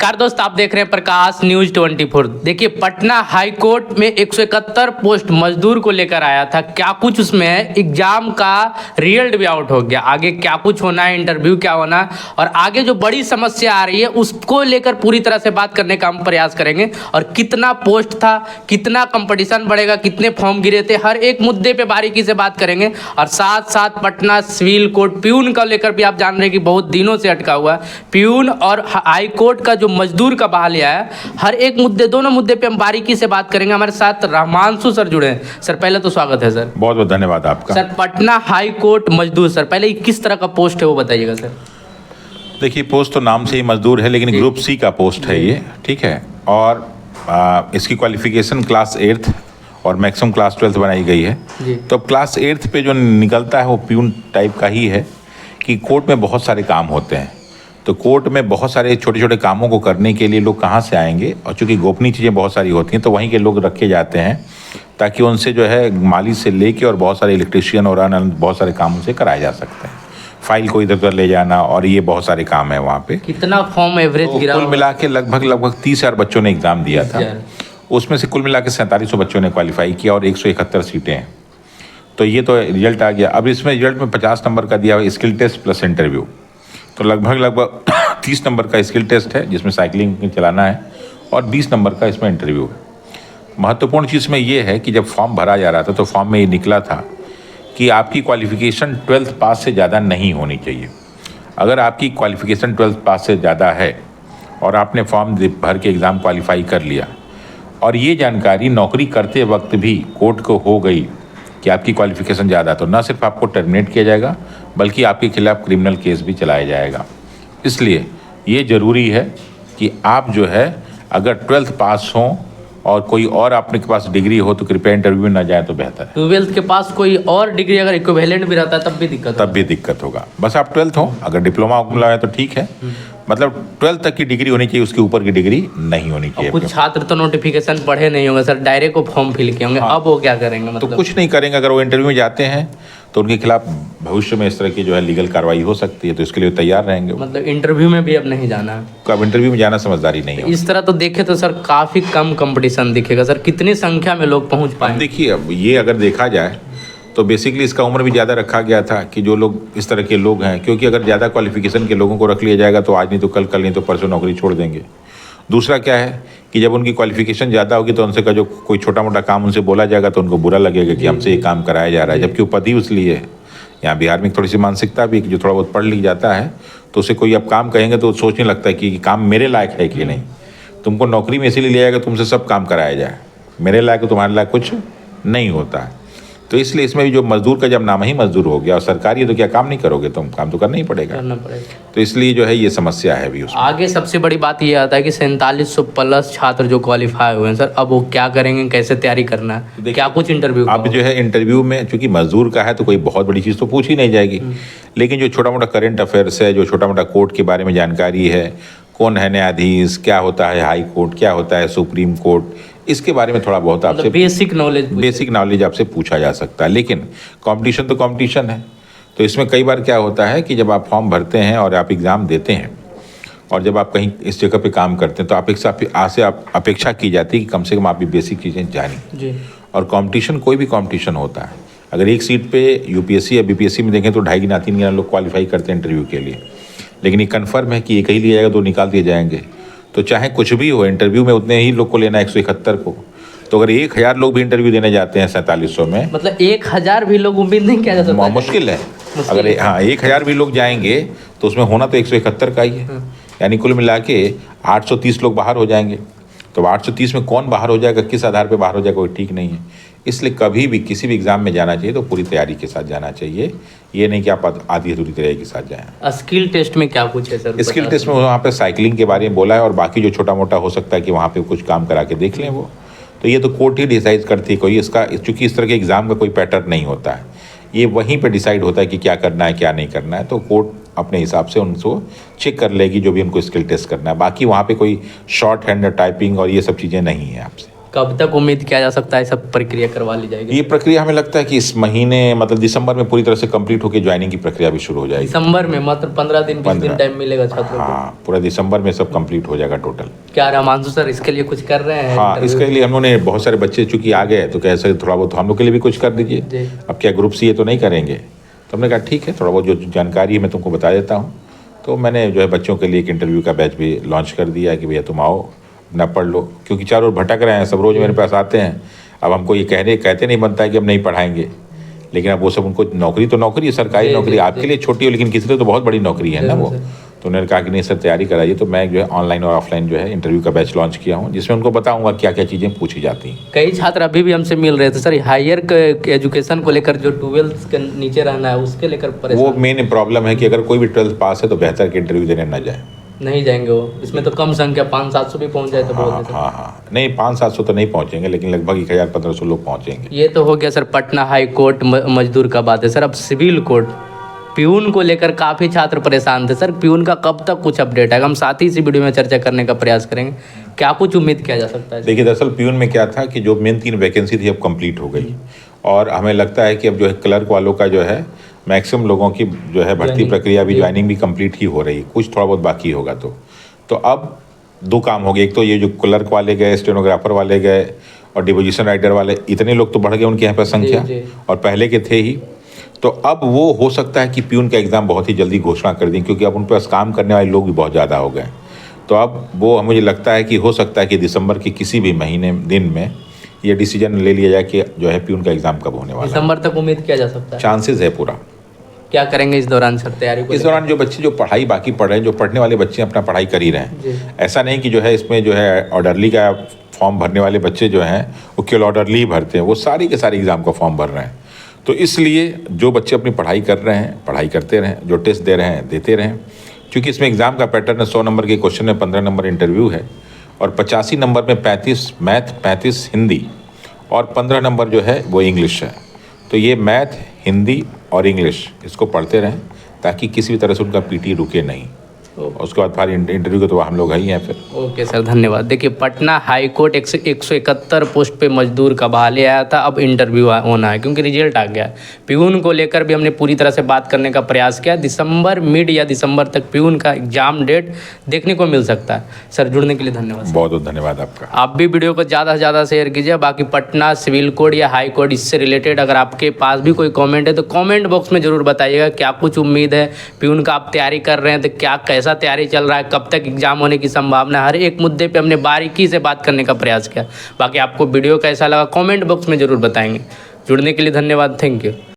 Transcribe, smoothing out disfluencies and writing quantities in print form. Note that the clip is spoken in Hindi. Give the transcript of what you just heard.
नमस्कार दोस्त, आप देख रहे हैं प्रकाश न्यूज 24। देखिए, पटना हाई कोर्ट में 171 पोस्ट मजदूर को लेकर आया था। क्या कुछ उसमें है, एग्जाम का रिजल्ट भी आउट हो गया। आगे क्या कुछ होना है, इंटरव्यू क्या होना है और आगे जो बड़ी समस्या आ रही है उसको लेकर पूरी तरह से बात करने का हम प्रयास करेंगे। और कितना पोस्ट था, कितना कंपटीशन बढ़ेगा, कितने फॉर्म गिरे थे, हर एक मुद्दे पे बारीकी से बात करेंगे। और साथ साथ पटना सिविल कोर्ट प्यून को लेकर भी आप जान रहे हैं कि बहुत दिनों से अटका हुआ है। प्यून और हाई कोर्ट का जो मजदूर का बहालिया है, हर एक मुद्दे, दोनों मुद्दे पे हम बारीकी से बात करेंगे। हमारे साथ रहमांशु सर जुड़े हैं। सर पहले तो स्वागत है सर। बहुत बहुत धन्यवाद आपका। सर, पटना हाई कोर्ट मजदूर, सर पहले ये किस तरह का पोस्ट है वो बताइएगा सर। देखिए, पोस्ट तो नाम से ही मजदूर है, लेकिन ग्रुप सी का पोस्ट है ये, ठीक है। और इसकी क्वालिफिकेशन क्लास 8th और मैक्सिमम क्लास 12th बनाई गई है। तो क्लास 8th पे जो निकलता है वो प्यून टाइप का ही है कि कोर्ट में बहुत सारे काम होते हैं। तो कोर्ट में बहुत सारे छोटे छोटे कामों को करने के लिए लोग कहाँ से आएंगे, और चूँकि गोपनीय चीज़ें बहुत सारी होती हैं तो वहीं के लोग रखे जाते हैं ताकि उनसे जो है माली से लेके और बहुत सारे इलेक्ट्रीशियन और अन्य बहुत सारे काम उनसे कराए जा सकते हैं। फाइल को इधर उधर ले जाना और ये बहुत सारे काम है वहाँ पे। कितना फॉर्म एवरेज तो गिरा? कुल मिला के लगभग 30,000 बच्चों ने एग्ज़ाम दिया था। उसमें से कुल मिला के 4700 बच्चों ने क्वालिफाई किया और 171 सीटें हैं। तो ये तो रिजल्ट आ गया। अब इसमें रिजल्ट में 50 नंबर का दिया हुआ स्किल टेस्ट प्लस इंटरव्यू। तो लगभग 30 नंबर का स्किल टेस्ट है जिसमें साइकिलिंग चलाना है और 20 नंबर का इसमें इंटरव्यू है। महत्वपूर्ण चीज़ में ये है कि जब फॉर्म भरा जा रहा था तो फॉर्म में ये निकला था कि आपकी क्वालिफ़िकेशन 12th पास से ज़्यादा नहीं होनी चाहिए। अगर आपकी क्वालिफ़िकेशन 12th पास से ज़्यादा है और आपने फॉर्म भर के एग्ज़ाम क्वालिफाई कर लिया और ये जानकारी नौकरी करते वक्त भी कोर्ट को हो गई कि आपकी क्वालिफ़िकेशन ज़्यादा, तो न सिर्फ आपको टर्मिनेट किया जाएगा बल्कि आपके खिलाफ़ क्रिमिनल केस भी चलाया जाएगा। इसलिए ये ज़रूरी है कि आप जो है अगर 12th पास हों और कोई और आपने के पास डिग्री हो तो कृपया इंटरव्यू में ना जाए तो बेहतर है। 12th के पास कोई और डिग्री अगर इक्विवेलेंट भी रहता है तब भी दिक्कत होगा। बस आप 12th हो, अगर डिप्लोमा उप्लोमा है तो ठीक है, मतलब 12th तक की डिग्री होनी चाहिए, उसके ऊपर की डिग्री नहीं होनी चाहिए। कुछ छात्र तो नोटिफिकेशन पढ़े नहीं होंगे सर, डायरेक्ट वो फॉर्म फिल किए होंगे। हाँ। अब वो क्या करेंगे? मतलब तो कुछ नहीं करेंगे। अगर वो इंटरव्यू में जाते हैं तो उनके खिलाफ भविष्य में इस तरह की जो है लीगल कार्रवाई हो सकती है, तो इसके लिए तैयार रहेंगे। मतलब इंटरव्यू में भी अब नहीं जाना है। अब इंटरव्यू में जाना समझदारी नहीं है। इस तरह तो देखे तो सर काफ़ी कम कंपटीशन दिखेगा सर। कितनी संख्या में लोग पहुंच पाए? देखिए, अब ये अगर देखा जाए तो बेसिकली इसका उम्र भी ज़्यादा रखा गया था कि जो लोग इस तरह के लोग हैं, क्योंकि अगर ज़्यादा क्वालिफिकेशन के लोगों को रख लिया जाएगा तो आज नहीं तो कल नहीं तो परसों नौकरी छोड़ देंगे। दूसरा क्या है कि जब उनकी क्वालिफिकेशन ज़्यादा होगी तो उनसे का जो कोई छोटा मोटा काम उनसे बोला जाएगा तो उनको बुरा लगेगा कि हमसे ये काम कराया जा रहा है, जबकि वो पद ही इसलिए है। यहाँ बिहार में थोड़ी सी मानसिकता भी, जो थोड़ा बहुत पढ़ लिख जाता है तो उसे कोई अब काम कहेंगे तो सोचने लगता है कि काम मेरे लायक है कि नहीं। तुमको नौकरी में इसीलिए लिया जाएगा तुमसे सब काम कराया जाए, मेरे लायक तुम्हारे लायक कुछ नहीं होता है। तो इसलिए इसमें भी जो मजदूर का जब नाम ही मजदूर हो गया और सरकारी है तो क्या काम नहीं करोगे, तुम काम तो करना ही पड़ेगा। तो इसलिए जो है ये समस्या है भी उसमें। आगे सबसे बड़ी बात ये आता है कि 4700 प्लस छात्र जो क्वालिफाई हुए हैं सर, अब वो क्या करेंगे, कैसे तैयारी करना है, क्या कुछ इंटरव्यू? अब जो है इंटरव्यू में चूंकि मजदूर का है तो कोई बहुत बड़ी चीज़ तो पूछी नहीं जाएगी, लेकिन जो छोटा मोटा करंट अफेयर्स है, जो छोटा मोटा कोर्ट के बारे में जानकारी है, कौन है न्यायाधीश, क्या होता है हाई कोर्ट, क्या होता है सुप्रीम कोर्ट, इसके बारे में थोड़ा बहुत आपसे बेसिक नॉलेज आपसे पूछा जा सकता है। लेकिन कंपटीशन तो कंपटीशन है। तो इसमें कई बार क्या होता है कि जब आप फॉर्म भरते हैं और आप एग्ज़ाम देते हैं और जब आप कहीं इस जगह पे काम करते हैं तो अपेक्षा की जाती है कि कम से कम आप भी बेसिक चीज़ें जानें। और कंपटीशन कोई भी कंपटीशन होता है। अगर एक सीट पे यूपीएससी या बीपीएससी में देखें तो 2.5-3 लोग क्वालिफाई करते हैं इंटरव्यू के लिए, लेकिन ये कन्फर्म है कि एक ही लिया जाएगा, 2 निकाल दिए जाएंगे। तो चाहे कुछ भी हो, इंटरव्यू में उतने ही लोग को लेना है, 171 को। तो अगर 1000 लोग भी इंटरव्यू देने जाते हैं 4700 में, मतलब 1000 भी लोग उम्मीद नहीं किया जा सकता, मुश्किल है। अगर 1000 भी लोग जाएंगे तो उसमें होना तो 171 का ही है। यानी कुल मिला के 830 लोग बाहर हो जाएंगे। तो 830 में कौन बाहर हो जाएगा, किस आधार पर बाहर हो जाएगा, कोई ठीक नहीं है। इसलिए कभी भी किसी भी एग्ज़ाम में जाना चाहिए तो पूरी तैयारी के साथ जाना चाहिए, ये नहीं कि आप आधी अधूरी तैयारी के साथ जाएं। स्किल टेस्ट में क्या कुछ है सर? स्किल टेस्ट में वहाँ पे साइकिलिंग के बारे में बोला है और बाकी जो छोटा मोटा हो सकता है कि वहाँ पे कुछ काम करा के देख लें वो। तो ये तो कोर्ट ही डिसाइड करती है, कोई इसका चूँकि इस तरह के एग्ज़ाम का कोई पैटर्न नहीं होता है, ये वहीं पर डिसाइड होता है कि क्या करना है क्या नहीं करना है। तो कोर्ट अपने हिसाब से उनको चेक कर लेगी जो भी उनको स्किल टेस्ट करना है। बाकी वहाँ पर कोई शॉर्ट हैंड टाइपिंग और ये सब चीज़ें नहीं है आपसे। कब तक उम्मीद किया जा सकता है सब प्रक्रिया करवा ली जाएगी? ये प्रक्रिया हमें लगता है कि इस महीने मतलब दिसंबर में पूरी तरह से कंप्लीट होकर ज्वाइनिंग की प्रक्रिया भी शुरू हो जाएगी। दिसंबर में मात्र 15 दिन 20 दिन टाइम मिलेगा छात्रों को? हाँ, पूरा दिसंबर में सब कंप्लीट हो जाएगा टोटल। क्या रामांशु सर इसके लिए कुछ कर रहे हैं? हाँ, इसके लिए हम लोगों ने बहुत सारे बच्चे चूंकि आ गए तो कैसे थोड़ा बहुत हम लोग के लिए भी कुछ कर दीजिए। अब क्या ग्रुप सी ये तो नहीं करेंगे, तो हमने कहा ठीक है, थोड़ा बहुत जो जानकारी है मैं तुमको बता देता हूँ। तो मैंने जो है बच्चों के लिए एक इंटरव्यू का बैच भी लॉन्च कर दिया कि भैया तुम आओ अपना पढ़ लो, क्योंकि चारों ओर भटक रहे हैं सब, रोज़ मेरे पास आते हैं। अब हमको ये कहते नहीं बनता है कि हम नहीं पढ़ाएंगे, लेकिन अब वो सब उनको नौकरी तो नौकरी है, सरकारी नौकरी आपके लिए छोटी हो लेकिन किसी लिए तो बहुत बड़ी नौकरी है ना वो। तो उन्होंने कहा कि नहीं सर तैयारी कराइए। तो मैं जो है ऑनलाइन और ऑफलाइन जो है इंटरव्यू का बैच लॉन्च किया हूँ, जिसमें उनको बताऊंगा क्या क्या चीज़ें पूछी जाती हैं। कई छात्र अभी भी हमसे मिल रहे थे सर, हायर एजुकेशन को लेकर जो 12th के नीचे रहना है उसके लेकर परेशान। वो मेन प्रॉब्लम है कि अगर कोई भी 12th पास है तो बेहतर के इंटरव्यू देने न जाए। नहीं जाएंगे वो, इसमें तो कम संख्या 500-700 भी पहुंच जाए तो बहुत है। हाँ, नहीं 500-700 तो नहीं पहुंचेंगे, लेकिन लगभग 1000-1500 लोग पहुंचेंगे। ये तो हो गया सर पटना हाई कोर्ट मजदूर का बात है सर। अब सिविल कोर्ट प्यून को लेकर काफ़ी छात्र परेशान थे सर, प्यून का कब तक कुछ अपडेट आएगा? हम साथ ही इसी वीडियो में चर्चा करने का प्रयास करेंगे। क्या कुछ उम्मीद किया जा सकता है? देखिए दरअसल प्यून में क्या था कि जो मेन 3 वैकेंसी थी अब कंप्लीट हो गई, और हमें लगता है कि अब जो है क्लर्क वालों का जो है मैक्सिमम लोगों की जो है भर्ती प्रक्रिया भी ज्वाइनिंग भी कंप्लीट ही हो रही है, कुछ थोड़ा बहुत बाकी होगा। तो अब 2 काम हो गए, एक तो ये जो क्लर्क वाले गए, स्टेनोग्राफर वाले गए और डिपोजिशन राइटर वाले, इतने लोग तो बढ़ गए उनके यहाँ पर संख्या, और पहले के थे ही। तो अब वो हो सकता है कि प्यून का एग्ज़ाम बहुत ही जल्दी घोषणा कर दें, क्योंकि अब उन पास काम करने वाले लोग भी बहुत ज़्यादा हो गए। तो अब वो मुझे लगता है कि हो सकता है कि दिसंबर के किसी भी महीने दिन में ये डिसीजन ले लिया जाए कि जो है प्यून का एग्ज़ाम कब होने वाला है। दिसंबर तक उम्मीद किया जा सकता है? चांसेस है पूरा। क्या करेंगे इस दौरान सर तैयारी को? इस दौरान जो बच्चे जो पढ़ाई बाकी पढ़ रहे हैं, जो पढ़ने वाले बच्चे अपना पढ़ाई कर ही रहे हैं। ऐसा नहीं कि जो है इसमें जो है ऑर्डरली का फॉर्म भरने वाले बच्चे जो हैं वो केवल ऑर्डरली ही भरते हैं, वो सारी के सारे एग्ज़ाम का फॉर्म भर रहे हैं। तो इसलिए जो बच्चे अपनी पढ़ाई कर रहे हैं पढ़ाई करते रहें, जो टेस्ट दे रहे हैं देते रहें, क्योंकि इसमें एग्ज़ाम का पैटर्न है 100 नंबर के क्वेश्चन में 15 नंबर इंटरव्यू है, और 85 नंबर में 35 मैथ, 35 हिंदी और 15 नंबर जो है वो इंग्लिश है। तो ये मैथ, हिंदी और इंग्लिश इसको पढ़ते रहें ताकि किसी भी तरह से उनका पीटी रुके नहीं। उसके बाद फिर इंटरव्यू के तो हम लोग ही हैं फिर। ओके सर, धन्यवाद। देखिए पटना हाई कोर्ट 171 पोस्ट पे मजदूर का बहाली आया था, अब इंटरव्यू होना है क्योंकि रिजल्ट आ गया। प्यून को लेकर भी हमने पूरी तरह से बात करने का प्रयास किया। दिसंबर मिड या दिसंबर तक प्यून का एग्जाम डेट देखने को मिल सकता है। सर जुड़ने के लिए धन्यवाद। बहुत बहुत धन्यवाद आपका। आप भी वीडियो को ज़्यादा से ज़्यादा शेयर कीजिए। बाकी पटना सिविल कोड या हाई कोर्ट इससे रिलेटेड अगर आपके पास भी कोई कॉमेंट है तो कॉमेंट बॉक्स में ज़रूर बताइएगा। क्या कुछ उम्मीद है प्यून का, आप तैयारी कर रहे हैं तो क्या कैसा तैयारी चल रहा है, कब तक एग्जाम होने की संभावना है, हर एक मुद्दे पे हमने बारीकी से बात करने का प्रयास किया। बाकी आपको वीडियो कैसा लगा कमेंट बॉक्स में ज़रूर बताएंगे। जुड़ने के लिए धन्यवाद। Thank you.